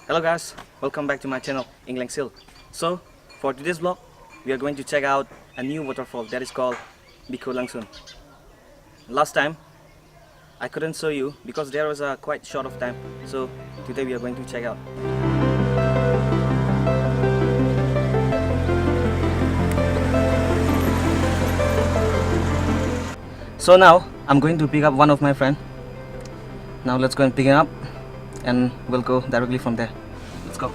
Hello guys, welcome back to my channel England Seal. So for today's vlog, we are going to check out a new waterfall that is called Biko Langsun. Last time I couldn't show you because there was a quite short of time. So today we are going to check out. So now I'm going to pick up one of my friend. Now let's go and pick him up and we'll go directly from there. Let's go.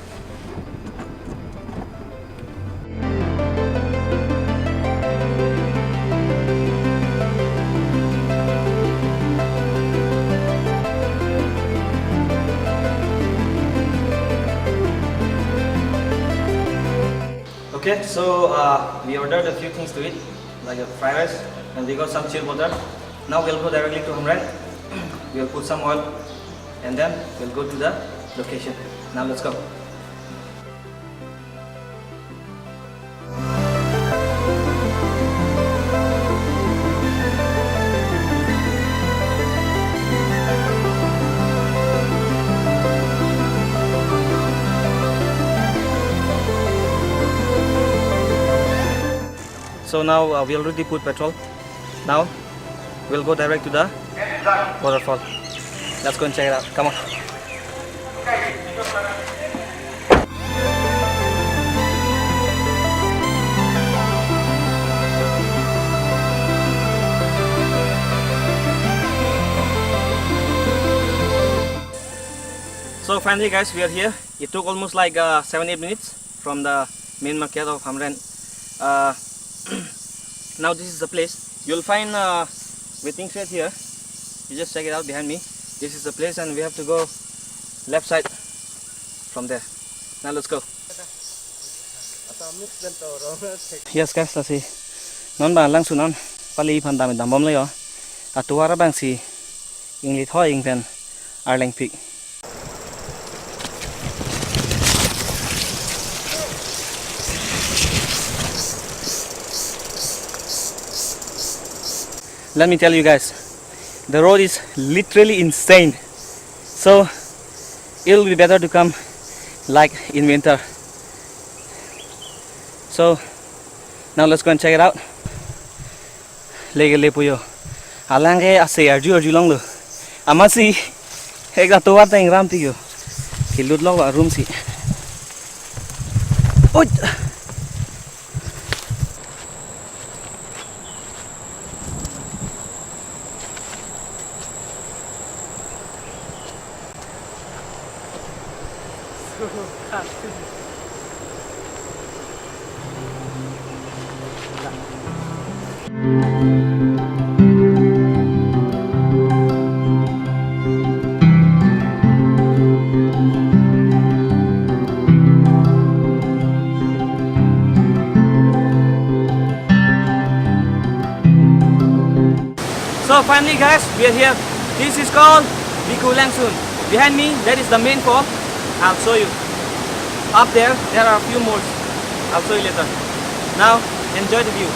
Okay, so we ordered a few things to eat, like a fried rice, and we got some chilled water. Now we'll go directly to Hamren. We'll put some oil, and then we'll go to the location. Now let's go. So now we already put petrol. Now we'll go direct to the waterfall. Let's go and check it out. Come on. So finally guys, we are here. It took almost like 7-8 minutes from the main market of Hamren. Now this is the place. You'll find waiting shed here. You just check it out behind me. This is the place and we have to go left side from there. Now let's go. Yes guys, let's see. Non ba lang sunan pali phan dam dam bom le yo. Atuara bang si ingli thoi ing pen Arlang Peak. Let me tell you guys, the road is literally insane. So it'll be better to come like in winter. So now let's go and check it out. Lege lepuyo. Alange ase arju long lo. Amasi ega to wat ing ram tiyo. Kilut lo room si. Oi. So finally guys, we are here. This is called Biko Langsun. Behind me, that is the main fall. I'll show you. Up there are a few more. I'll show you later. Now, enjoy the view.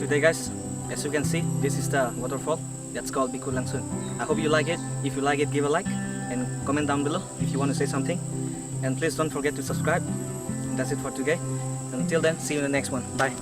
today, guys, as you can see, this is the waterfall that's called Biko Langsun. I hope you like it. If you like it, give a like and comment down below if you want to say something. And please don't forget to subscribe. And that's it for today. Until then, see you in the next one. Bye.